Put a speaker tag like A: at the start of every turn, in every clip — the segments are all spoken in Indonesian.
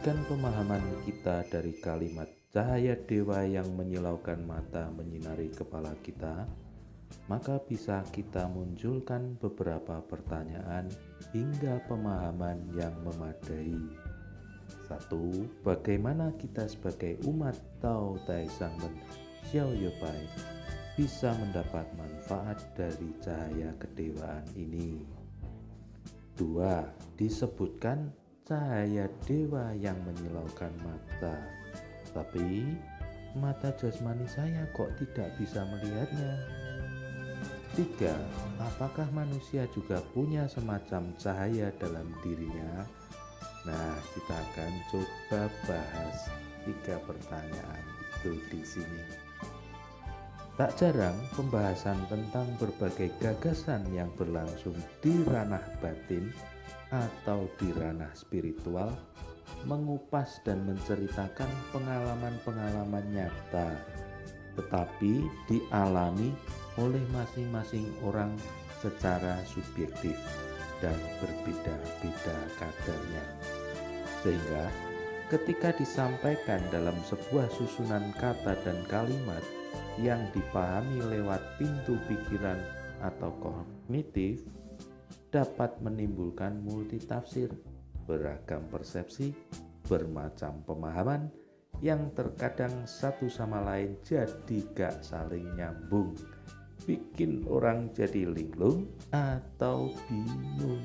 A: melepaskan pemahaman kita dari kalimat cahaya dewa yang menyilaukan mata menyinari kepala kita, maka bisa kita munculkan beberapa pertanyaan hingga pemahaman yang memadai. 1. Bagaimana kita sebagai umat Tao Tai Sang Men Xiao Yopai bisa mendapat manfaat dari cahaya kedewaan ini? 2. Disebutkan cahaya dewa yang menyilaukan mata, tapi mata jasmani saya kok tidak bisa melihatnya. 3. Apakah manusia juga punya semacam cahaya dalam dirinya? Nah, kita akan coba bahas 3 pertanyaan itu di sini. Tak jarang pembahasan tentang berbagai gagasan yang berlangsung di ranah batin atau di ranah spiritual mengupas dan menceritakan pengalaman-pengalaman nyata, tetapi dialami oleh masing-masing orang secara subjektif dan berbeda-beda kadarnya. Sehingga ketika disampaikan dalam sebuah susunan kata dan kalimat yang dipahami lewat pintu pikiran atau kognitif, dapat menimbulkan multitafsir, beragam persepsi, bermacam pemahaman yang terkadang satu sama lain jadi gak saling nyambung, bikin orang jadi linglung atau bingung.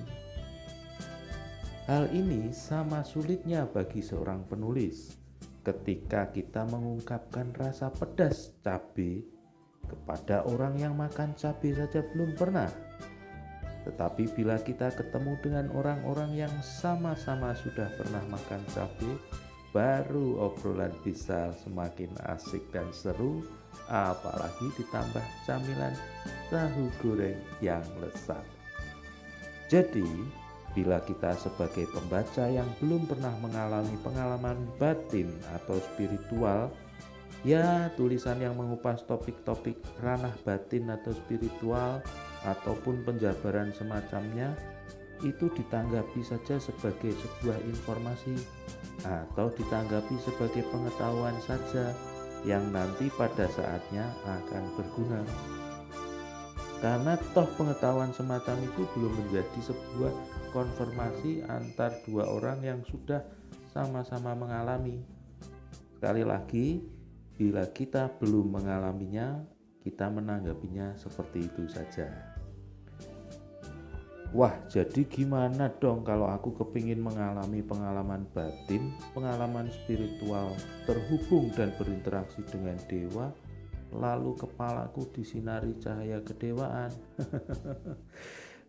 A: Hal ini sama sulitnya bagi seorang penulis ketika kita mengungkapkan rasa pedas cabai kepada orang yang makan cabai saja belum pernah. Tetapi bila kita ketemu dengan orang-orang yang sama-sama sudah pernah makan cabai, baru obrolan bisa semakin asik dan seru, apalagi ditambah camilan tahu goreng yang lezat. Jadi, bila kita sebagai pembaca yang belum pernah mengalami pengalaman batin atau spiritual, ya tulisan yang mengupas topik-topik ranah batin atau spiritual ataupun penjabaran semacamnya, itu ditanggapi saja sebagai sebuah informasi atau ditanggapi sebagai pengetahuan saja yang nanti pada saatnya akan berguna. Karena toh pengetahuan semacam itu belum menjadi sebuah konfirmasi antar dua orang yang sudah sama-sama mengalami. Sekali lagi, bila kita belum mengalaminya, kita menanggapinya seperti itu saja. Wah, jadi gimana dong kalau aku kepingin mengalami pengalaman batin, pengalaman spiritual, terhubung dan berinteraksi dengan dewa, lalu kepalaku disinari cahaya kedewaan?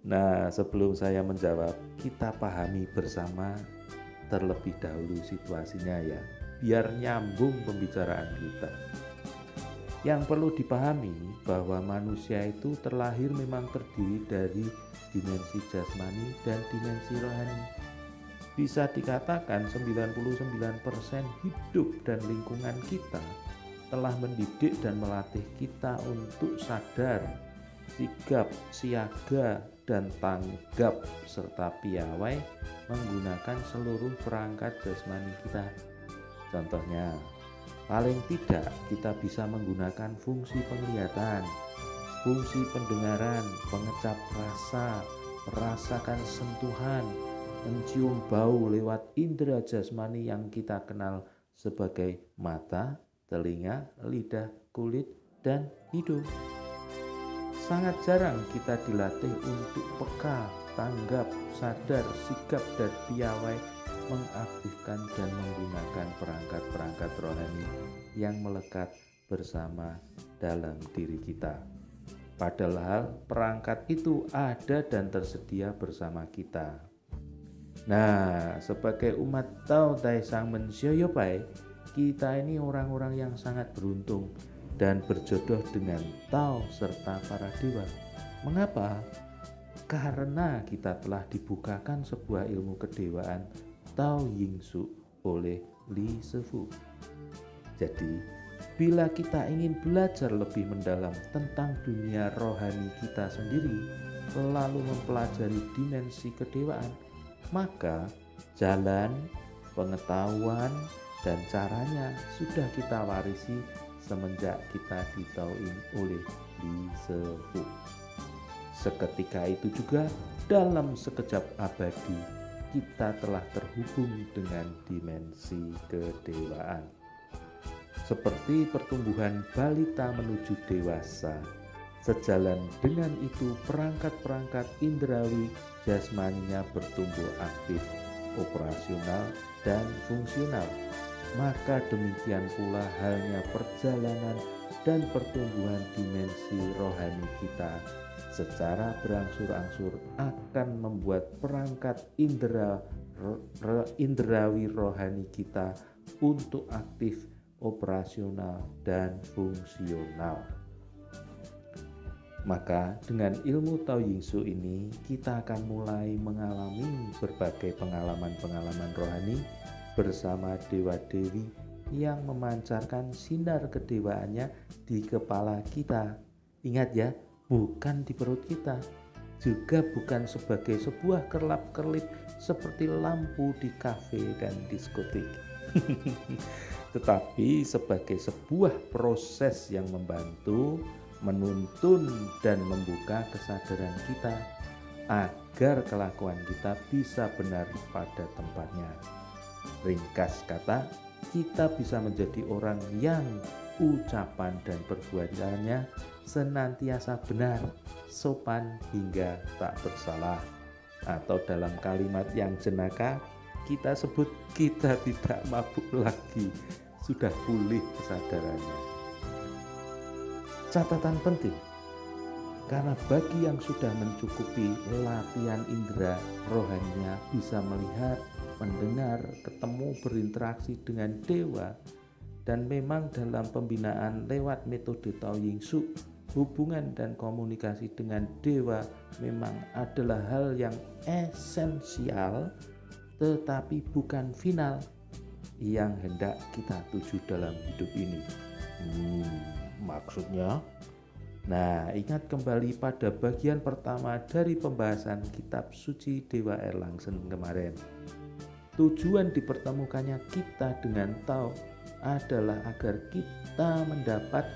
A: Nah, sebelum saya menjawab, kita pahami bersama terlebih dahulu situasinya ya, biar nyambung pembicaraan kita. Yang perlu dipahami bahwa manusia itu terlahir memang terdiri dari dimensi jasmani dan dimensi rohani. Bisa dikatakan 99% hidup dan lingkungan kita telah mendidik dan melatih kita untuk sadar, sigap, siaga, dan tanggap serta piawai menggunakan seluruh perangkat jasmani kita. Contohnya, paling tidak kita bisa menggunakan fungsi penglihatan, fungsi pendengaran, pengecap rasa, merasakan sentuhan, mencium bau lewat indera jasmani yang kita kenal sebagai mata, telinga, lidah, kulit, dan hidung. Sangat jarang kita dilatih untuk peka, tanggap, sadar, sigap, dan piawai mengaktifkan dan menggunakan perangkat-perangkat rohani yang melekat bersama dalam diri kita. Padahal perangkat itu ada dan tersedia bersama kita. Nah, sebagai umat Tao Tai Sang Men Xiao Yopai, kita ini orang-orang yang sangat beruntung dan berjodoh dengan Tao serta para dewa. Mengapa? Karena kita telah dibukakan sebuah ilmu kedewaan Tao Ying Su oleh Li Sefu. Jadi, bila kita ingin belajar lebih mendalam tentang dunia rohani kita sendiri, lalu mempelajari dimensi kedewaan, maka jalan pengetahuan, dan caranya sudah kita warisi semenjak kita ditauin oleh Li Sefu. Seketika itu juga dalam sekejap abadi kita telah terhubung dengan dimensi kedewaan. Seperti pertumbuhan balita menuju dewasa, sejalan dengan itu perangkat-perangkat indrawi jasmaninya bertumbuh aktif, operasional, dan fungsional. Maka demikian pula halnya perjalanan dan pertumbuhan dimensi rohani kita secara berangsur-angsur akan membuat perangkat indrawi rohani kita untuk aktif, operasional, dan fungsional. Maka dengan ilmu Tao Ying Su ini kita akan mulai mengalami berbagai pengalaman-pengalaman rohani bersama dewa-dewi yang memancarkan sinar kedewaannya di kepala kita. Ingat ya, bukan di perut kita, juga bukan sebagai sebuah kerlap-kerlip seperti lampu di kafe dan diskotik. Tetapi sebagai sebuah proses yang membantu, menuntun, dan membuka kesadaran kita agar kelakuan kita bisa benar pada tempatnya. Ringkas kata, kita bisa menjadi orang yang ucapan dan perbuatannya senantiasa benar, sopan hingga tak bersalah. Atau dalam kalimat yang jenaka, kita sebut kita tidak mabuk lagi, sudah pulih kesadarannya. Catatan penting, karena bagi yang sudah mencukupi latihan indera rohaninya bisa melihat, mendengar, ketemu, berinteraksi dengan dewa, dan memang dalam pembinaan lewat metode Tao Ying Su, hubungan dan komunikasi dengan dewa memang adalah hal yang esensial tetapi bukan final yang hendak kita tuju dalam hidup ini. Maksudnya? Nah, ingat kembali pada bagian pertama dari pembahasan kitab suci Dewa Erlangsen kemarin. Tujuan dipertemukannya kita dengan Tao adalah agar kita mendapat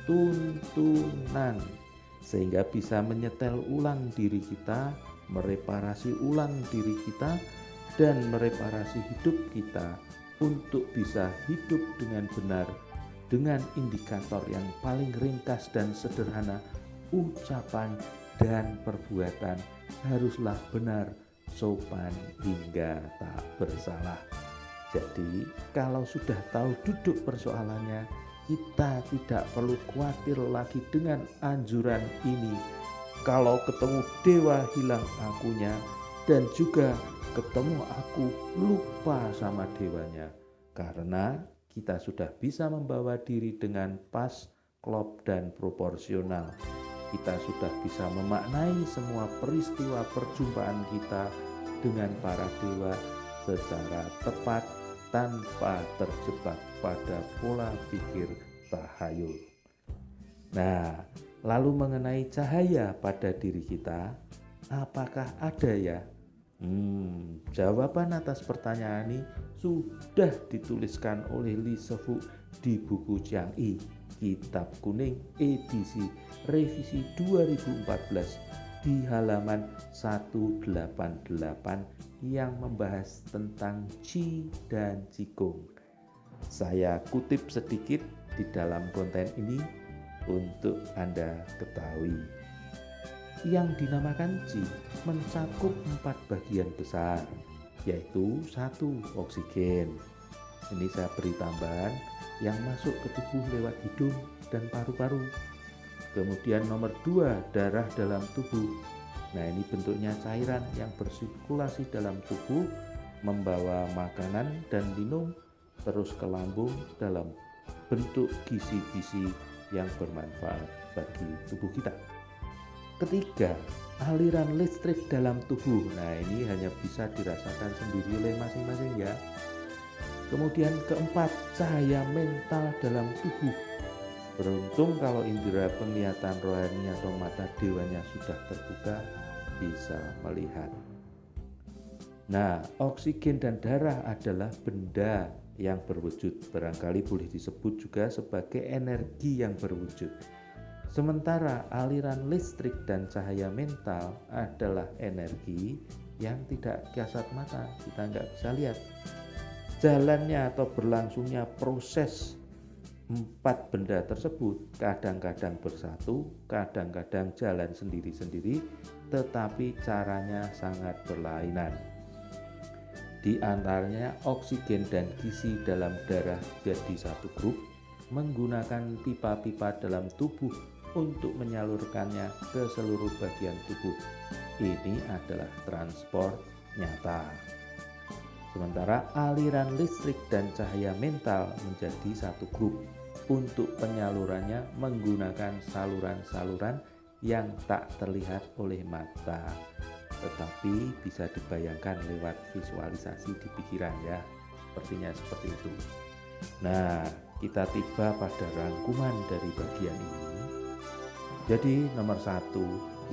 A: tuntunan sehingga bisa menyetel ulang diri kita, mereparasi ulang diri kita, dan mereparasi hidup kita untuk bisa hidup dengan benar dengan indikator yang paling ringkas dan sederhana. Ucapan dan perbuatan haruslah benar, sopan hingga tak bersalah. Jadi kalau sudah tahu duduk persoalannya, kita tidak perlu khawatir lagi dengan anjuran ini. Kalau ketemu dewa hilang akunya, dan juga ketemu aku lupa sama dewanya, karena kita sudah bisa membawa diri dengan pas, klop, dan proporsional. Kita sudah bisa memaknai semua peristiwa perjumpaan kita dengan para dewa secara tepat tanpa terjebak pada pola pikir tahayul. Nah, lalu mengenai cahaya pada diri kita, apakah ada ya? Jawaban atas pertanyaan ini sudah dituliskan oleh Li Sefu di buku Chiang Yi, Kitab Kuning edisi revisi 2014 di halaman 188 yang membahas tentang Qi dan Qigong. Saya kutip sedikit di dalam konten ini untuk Anda ketahui. Yang dinamakan Qi mencakup 4 bagian besar, yaitu 1. Oksigen. Ini saya beri tambahan yang masuk ke tubuh lewat hidung dan paru-paru. Kemudian nomor 2, darah dalam tubuh. Nah, ini bentuknya cairan yang bersirkulasi dalam tubuh, membawa makanan dan minum terus ke lambung dalam bentuk gizi-gizi yang bermanfaat bagi tubuh kita. Ketiga, aliran listrik dalam tubuh. Nah, ini hanya bisa dirasakan sendiri oleh masing-masing ya. Kemudian keempat, cahaya mental dalam tubuh. Beruntung kalau indera penglihatan rohani atau mata dewanya sudah terbuka, bisa melihat. Nah, oksigen dan darah adalah benda yang berwujud, barangkali boleh disebut juga sebagai energi yang berwujud. Sementara aliran listrik dan cahaya mental adalah energi yang tidak kasat mata, kita nggak bisa lihat. Jalannya atau berlangsungnya proses empat benda tersebut kadang-kadang bersatu, kadang-kadang jalan sendiri-sendiri, tetapi caranya sangat berlainan. Di antaranya oksigen dan gizi dalam darah jadi satu grup, menggunakan pipa-pipa dalam tubuh untuk menyalurkannya ke seluruh bagian tubuh. Ini adalah transport nyata. Sementara aliran listrik dan cahaya mental menjadi satu grup, untuk penyalurannya menggunakan saluran-saluran yang tak terlihat oleh mata, tetapi bisa dibayangkan lewat visualisasi di pikiran ya, sepertinya seperti itu. Nah, kita tiba pada rangkuman dari bagian ini. Jadi nomor 1,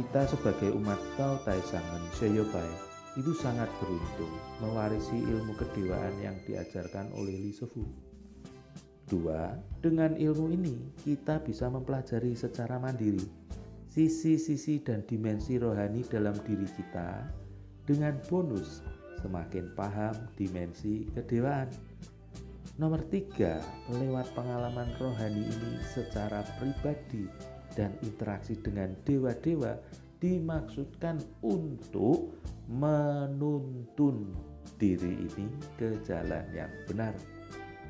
A: kita sebagai umat Tao Tai Sangen Seoyopai itu sangat beruntung mewarisi ilmu kedewaan yang diajarkan oleh Li Sefu. 2, dengan ilmu ini kita bisa mempelajari secara mandiri sisi-sisi dan dimensi rohani dalam diri kita, dengan bonus semakin paham dimensi kedewaan. Nomor 3, lewat pengalaman rohani ini secara pribadi dan interaksi dengan dewa-dewa dimaksudkan untuk menuntun diri ini ke jalan yang benar.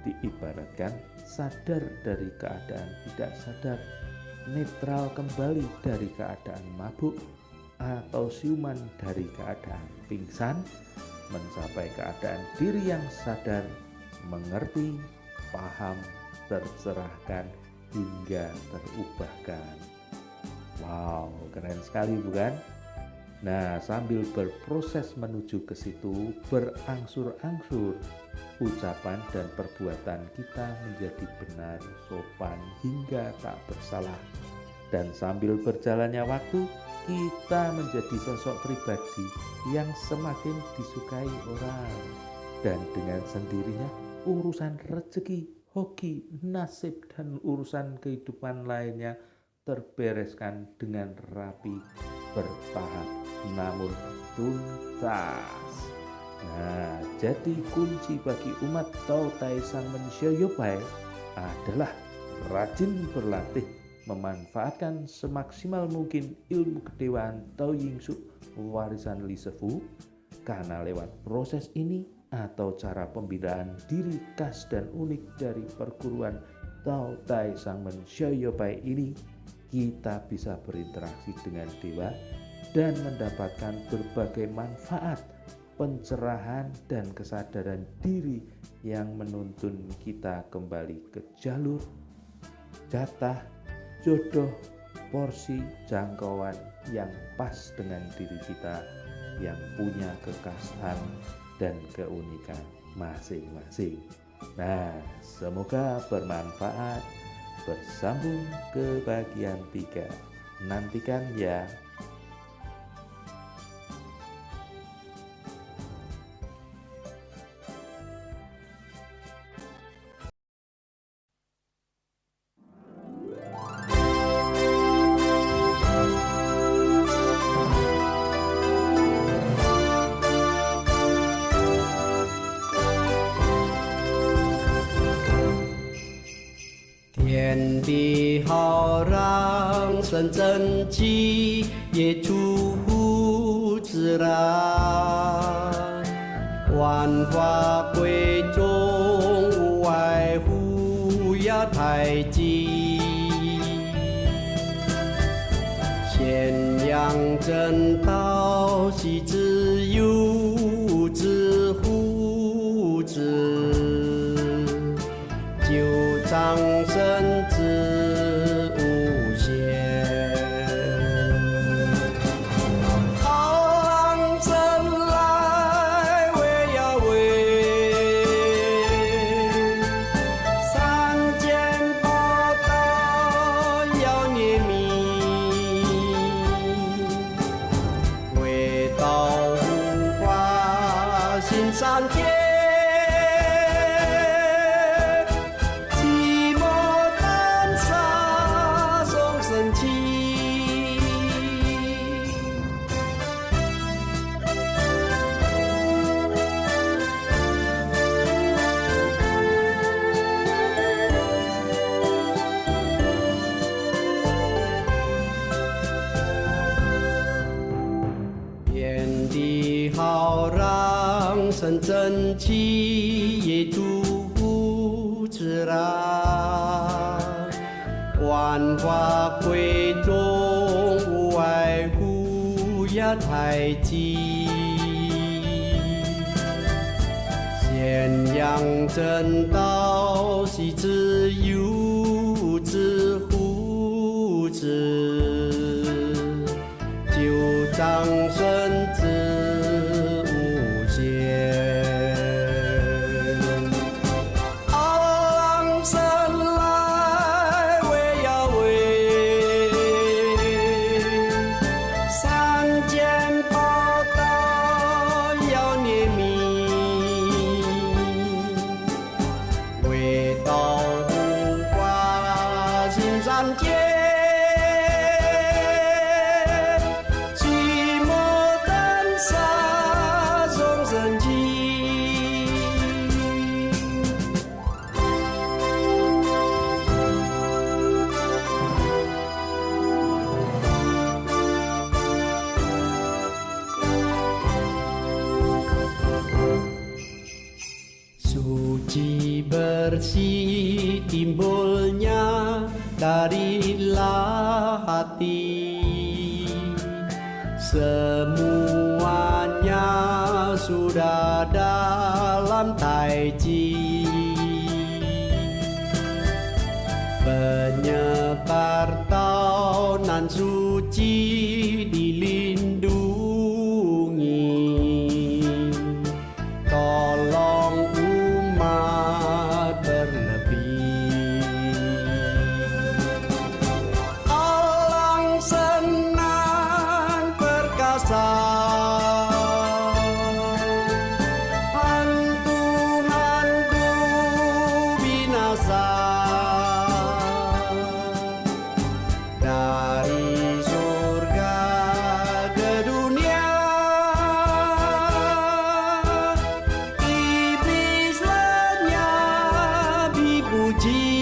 A: Diibaratkan sadar dari keadaan tidak sadar, netral kembali dari keadaan mabuk, atau siuman dari keadaan pingsan, mencapai keadaan diri yang sadar, mengerti, paham, tercerahkan, hingga terubahkan. Wow, keren sekali bukan? Nah, sambil berproses menuju ke situ, berangsur-angsur ucapan dan perbuatan kita menjadi benar, sopan, hingga tak bersalah. Dan sambil berjalannya waktu, kita menjadi sosok pribadi yang semakin disukai orang. Dan dengan sendirinya urusan rezeki, hoki, nasib, dan urusan kehidupan lainnya terbereskan dengan rapi, bertahap, namun tuntas. Nah, jadi kunci bagi umat Tao Tai Sangen Seoyopai adalah rajin berlatih, memanfaatkan semaksimal mungkin ilmu kedewaan Tao Ying Suk warisan Li Sefu, karena lewat proses ini atau cara pembinaan diri khas dan unik dari perguruan Tao Tai Sangen Seoyopai ini, kita bisa berinteraksi dengan dewa dan mendapatkan berbagai manfaat, pencerahan, dan kesadaran diri yang menuntun kita kembali ke jalur, jatah, jodoh, porsi, jangkauan yang pas dengan diri kita yang punya kekhasan dan keunikan masing-masing. Nah, semoga bermanfaat. Bersambung ke bagian 3. Nantikan ya.
B: 天地浩然生真机，也出乎自然。万法归宗，无外乎要太极。宣扬正道，习之有之乎之。就掌生之无限，浩然生来为要为，三界报道要念密，为道无法神真气也祝福自然，万花闺中无外乎亚太极，宣扬正道是自由之福祉，就长孙之无限。阿郎神来为要为，三件宝刀要念密，为道护法心上界。Suci bersih timbulnya darilah hati, semuanya sudah dalam taiji, penyebar taunan suci dilindungi, tolong umat berlebih. Alang senang perkasa, hantu-hantu binasa, dari surga ke dunia, iblis lenyap dipuji.